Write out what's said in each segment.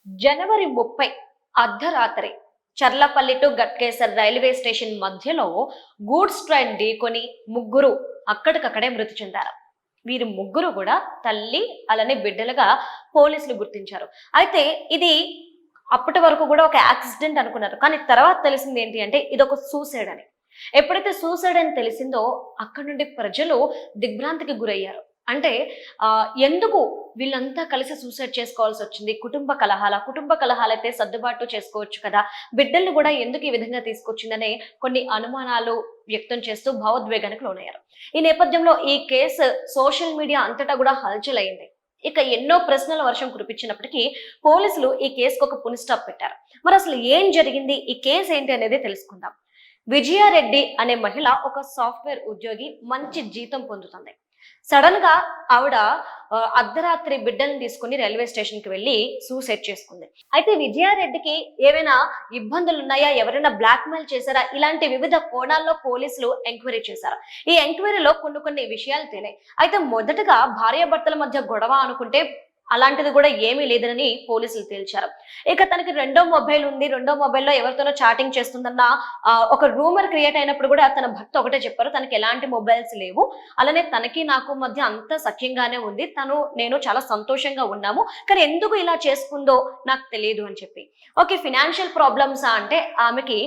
జనవరి 30 అర్ధరాత్రి Charlapalli to Ghatkesar railway station మధ్యలో goods train ఢీకొని ముగ్గురు అక్కడికక్కడే మృతి చెందారు. వీరి ముగ్గురు కూడా తల్లి అలానే బిడ్డలుగా పోలీసులు గుర్తించారు. అయితే ఇది అప్పటి వరకు కూడా ఒక యాక్సిడెంట్ అనుకున్నారు. కానీ తర్వాత తెలిసింది ఏంటి అంటే ఇది ఒక సూసైడ్ అని. ఎప్పుడైతే సూసైడ్ అని తెలిసిందో అక్కడి నుండి ప్రజలు దిగ్భ్రాంతికి గురయ్యారు. అంటే ఎందుకు వీళ్ళంతా కలిసి సూసైడ్ చేసుకోవాల్సి వచ్చింది? కుటుంబ కలహాలైతే సర్దుబాటు చేసుకోవచ్చు కదా, బిడ్డల్ని కూడా ఎందుకు ఈ విధంగా తీసుకొచ్చిందనే కొన్ని అనుమానాలు వ్యక్తం చేస్తూ భావోద్వేగానికి లోనయ్యారు. ఈ నేపథ్యంలో ఈ కేసు సోషల్ మీడియా అంతటా కూడా హల్చల్ అయింది. ఇక ఎన్నో ప్రశ్నల వర్షం కురిపించినప్పటికీ పోలీసులు ఈ కేసుకు ఒక పులి స్టాప్ పెట్టారు. మరి అసలు ఏం జరిగింది, ఈ కేసు ఏంటి అనేది తెలుసుకుందాం. విజయారెడ్డి అనే మహిళ ఒక సాఫ్ట్వేర్ ఉద్యోగి, మంచి జీతం పొందుతుంది. సడన్ గా ఆవిడ అర్ధరాత్రి బిడ్డలను తీసుకుని రైల్వే స్టేషన్ కి వెళ్లి సూసైడ్ చేసుకుంది. అయితే విజయారెడ్డికి ఏమైనా ఇబ్బందులు ఉన్నాయా, ఎవరైనా బ్లాక్ మెయిల్ చేశారా, ఇలాంటి వివిధ కోణాల్లో పోలీసులు ఎంక్వైరీ చేశారు. ఈ ఎంక్వైరీలో కొన్ని విషయాలు తేలాయి. అయితే మొదటగా భార్యాభర్తల మధ్య గొడవ అనుకుంటే అలాంటిది కూడా ఏమీ లేదని పోలీసులు తేల్చారు. ఇక తనకి రెండో మొబైల్ ఉంది, రెండో మొబైల్లో ఎవరితోనో చాటింగ్ చేస్తుందన్న ఒక రూమర్ క్రియేట్ అయినప్పుడు కూడా తన భర్త ఒకటే చెప్పారు, తనకి ఎలాంటి మొబైల్స్ లేవు, అలానే తనకి నాకు మధ్య అంత సఖ్యంగానే ఉంది, నేను చాలా సంతోషంగా ఉన్నాము, కానీ ఎందుకు ఇలా చేసుకుందో నాకు తెలియదు అని చెప్పి. ఓకే, ఫినాన్షియల్ ప్రాబ్లమ్సా అంటే ఆమెకి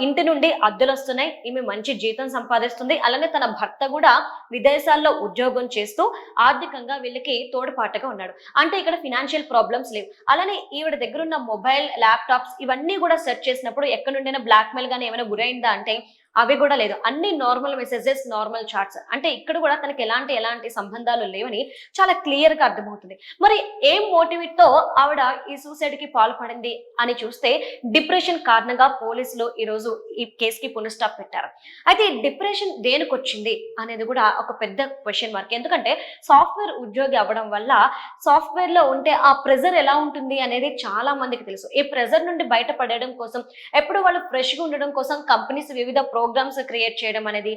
ఇంటి నుండి అద్దెలు వస్తున్నాయి, ఈమె మంచి జీతం సంపాదిస్తుంది, అలానే తన భర్త కూడా విదేశాల్లో ఉద్యోగం చేస్తూ ఆర్థికంగా వీళ్ళకి తోడ్పాటుగా ఉన్నాడు. అంటే ఇక్కడ ఫినాన్షియల్ ప్రాబ్లమ్స్ లేవు. అలానే ఈవిడ దగ్గర ఉన్న మొబైల్, ల్యాప్టాప్స్ ఇవన్నీ కూడా సెర్చ్ చేసినప్పుడు ఎక్కడి నుండైనా బ్లాక్ మెయిల్ గానీ ఏమైనా గురైందా అంటే అవి కూడా లేదు. అన్ని నార్మల్ మెసేజెస్, నార్మల్ చాట్స్. అంటే ఇక్కడ కూడా తనకి ఎలాంటి సంబంధాలు లేవని చాలా క్లియర్ గా అర్థమవుతుంది. మరి ఏం మోటివేట్ తో ఆవిడ ఈ సూసైడ్ కి పాల్పడింది అని చూస్తే డిప్రెషన్ కారణంగా పోలీసులు ఈ రోజు ఈ కేసుకి పునః స్టాప్ పెట్టారు. అయితే ఈ డిప్రెషన్ దేనికి వచ్చింది అనేది కూడా ఒక పెద్ద క్వశ్చన్ మార్క్. ఎందుకంటే సాఫ్ట్వేర్ ఉద్యోగి అవ్వడం వల్ల సాఫ్ట్వేర్ లో ఉంటే ఆ ప్రెజర్ ఎలా ఉంటుంది అనేది చాలా మందికి తెలుసు. ఈ ప్రెజర్ నుండి బయటపడడం కోసం ఎప్పుడు వాళ్ళు ఫ్రెష్ గా ఉండడం కోసం కంపెనీస్ వివిధ ప్రోగ్రామ్స్ క్రియేట్ చేయడం అనేది,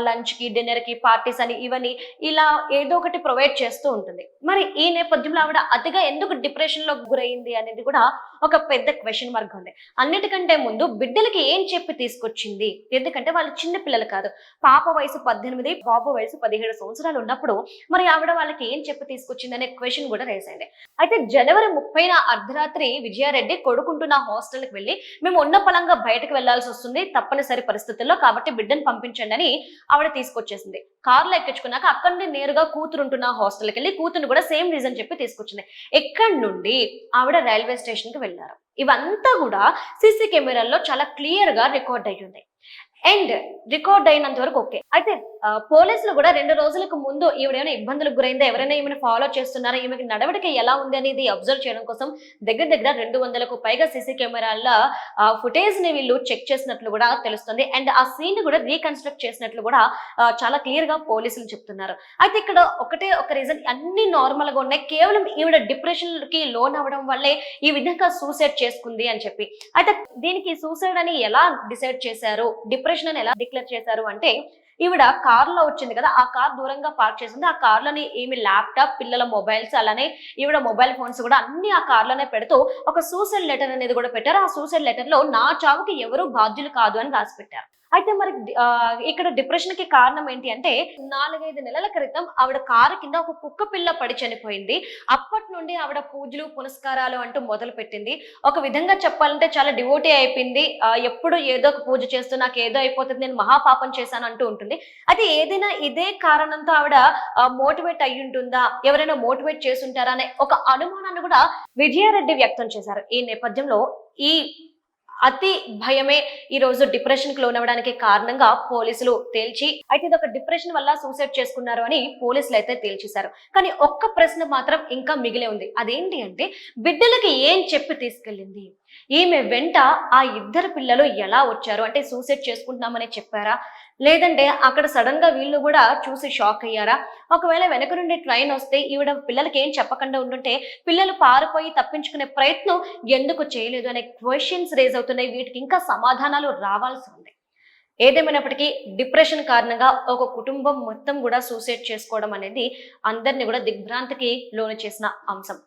లంచ్ కి, డిన్నర్ కి, పార్టీస్ అని ఇవన్నీ ఇలా ఏదో ఒకటి ప్రొవైడ్ చేస్తూ ఉంటుంది. మరి ఈ నేపథ్యంలో ఆవిడ అతిగా ఎందుకు డిప్రెషన్ లో గురైంది అనేది కూడా ఒక పెద్ద క్వశ్చన్ మార్క్ ఉంది. అన్నిటికంటే ముందు బిడ్డలకి ఏం చెప్పి తీసుకొచ్చింది? ఎందుకంటే వాళ్ళు చిన్న పిల్లలు కాదు, పాప వయసు 18, బాబు వయసు 17 సంవత్సరాలు ఉన్నప్పుడు మరి ఆవిడ వాళ్ళకి ఏం చెప్పి తీసుకొచ్చింది అనే క్వశ్చన్ కూడా రేస్ అయింది. అయితే జనవరి 30న అర్ధరాత్రి విజయారెడ్డి కొడుకుంటున్న హాస్టల్కి వెళ్ళి మేము ఉన్న పలంగా బయటకు వెళ్లాల్సి వస్తుంది తప్పనిసరి పరిస్థితుల్లో, కాబట్టి బిడ్డను పంపించండి అని ఆవిడ తీసుకొచ్చేసింది. కారులో ఎక్కించుకున్నాక అక్కడి నుండి నేరుగా కూతురుంటున్న హాస్టల్కి వెళ్ళి కూతురు కూడా సేమ్ రీజన్ చెప్పి తీసుకొచ్చింది. ఎక్కడి నుండి ఆవిడ రైల్వే స్టేషన్ కి వెళ్లారు. ఇవంతా కూడా సీసీ కెమెరాల్లో చాలా క్లియర్ గా రికార్డ్ అయ్యింది. అండ్ రికార్డ్ అయినంత వరకు ఓకే. అయితే పోలీసులు కూడా 2 రోజులకు ముందు ఈవిడేమైనా ఇబ్బందులకు గురైందా, ఎవరైనా ఈమెను ఫాలో చేస్తున్నారా, ఈమెకి నడవడిక ఎలా ఉంది అనేది అబ్జర్వ్ చేయడం కోసం దగ్గర 200కు పైగా సీసీ కెమెరాల ఫుటేజ్ ని వీళ్ళు చెక్ చేసినట్లు కూడా తెలుస్తుంది. అండ్ ఆ సీన్ ని కూడా రీకన్స్ట్రక్ట్ చేసినట్లు కూడా చాలా క్లియర్ గా పోలీసులు చెప్తున్నారు. అయితే ఇక్కడ ఒక రీజన్, అన్ని నార్మల్ గా ఉన్నాయి, కేవలం ఈవిడ డిప్రెషన్ కి లోన్ అవ్వడం వల్లే ఈ విధంగా సూసైడ్ చేసుకుంది అని చెప్పి. అయితే దీనికి సూసైడ్ అని ఎలా డిసైడ్ చేశారు, డిప్రెషన్ అని ఎలా డిక్లేర్ చేశారు అంటే ఈవిడ కారులో వచ్చింది కదా, ఆ కార్ దూరంగా పార్క్ చేసింది. ఆ కార్లోని ఏమి ల్యాప్టాప్, పిల్లల మొబైల్స్, అలానే ఈవిడ మొబైల్ ఫోన్స్ కూడా అన్ని ఆ కార్లోనే పెడుతూ ఒక సూసైడ్ లెటర్ అనేది కూడా పెట్టారు. ఆ సూసైడ్ లెటర్ లో నా చావుకి ఎవరు బాధ్యులు కాదు అని రాసి పెట్టారు. అయితే మరి ఇక్కడ డిప్రెషన్ కి కారణం ఏంటి అంటే 4-5 నెలల క్రితం ఆవిడ కారు కింద ఒక కుక్క పిల్ల పడి చనిపోయింది. అప్పటి నుండి ఆవిడ పూజలు, పునస్కారాలు అంటూ మొదలు పెట్టింది. ఒక విధంగా చెప్పాలంటే చాలా డివోటీ అయిపోయింది. ఎప్పుడు ఏదో ఒక పూజ చేస్తూ నాకు ఏదో అయిపోతుంది, నేను మహాపాపం చేశాను అంటూ ఉంటుంది. అయితే ఏదైనా ఇదే కారణంతో ఆవిడ మోటివేట్ అయ్యి ఉంటుందా, ఎవరైనా మోటివేట్ చేసి ఉంటారా అనే ఒక అనుమానాన్ని కూడా విజయారెడ్డి వ్యక్తం చేశారు. ఈ నేపథ్యంలో ఈ అతి భయమే ఈ రోజు డిప్రెషన్ కి లోనవడానికి కారణంగా పోలీసులు తేల్చి, అయితే ఇది ఒక డిప్రెషన్ వల్ల సూసైడ్ చేసుకున్నారు అని పోలీసులు అయితే తేల్చేశారు. కానీ ఒక్క ప్రశ్న మాత్రం ఇంకా మిగిలే ఉంది. అదేంటి అంటే బిడ్డలకి ఏం చెప్పి తీసుకెళ్ళింది? ఈమె వెంట ఆ 2 పిల్లలు ఎలా వచ్చారు? అంటే సూసైడ్ చేసుకుంటున్నామని చెప్పారా, లేదంటే అక్కడ సడన్ గా వీళ్ళు కూడా చూసి షాక్ అయ్యారా? ఒకవేళ వెనక నుండి ట్రైన్ వస్తే ఈవిడ పిల్లలకి ఏం చెప్పకుండా ఉంటుంటే పిల్లలు పారిపోయి తప్పించుకునే ప్రయత్నం ఎందుకు చేయలేదు అనే క్వశ్చన్స్ రేజ్ అవుతున్నాయి. వీటికి ఇంకా సమాధానాలు రావాల్సి ఉంది. ఏదేమైనప్పటికీ డిప్రెషన్ కారణంగా ఒక కుటుంబం మొత్తం కూడా సూసైడ్ చేసుకోవడం అనేది అందరినీ కూడా దిగ్భ్రాంతికి లోను చేసిన అంశం.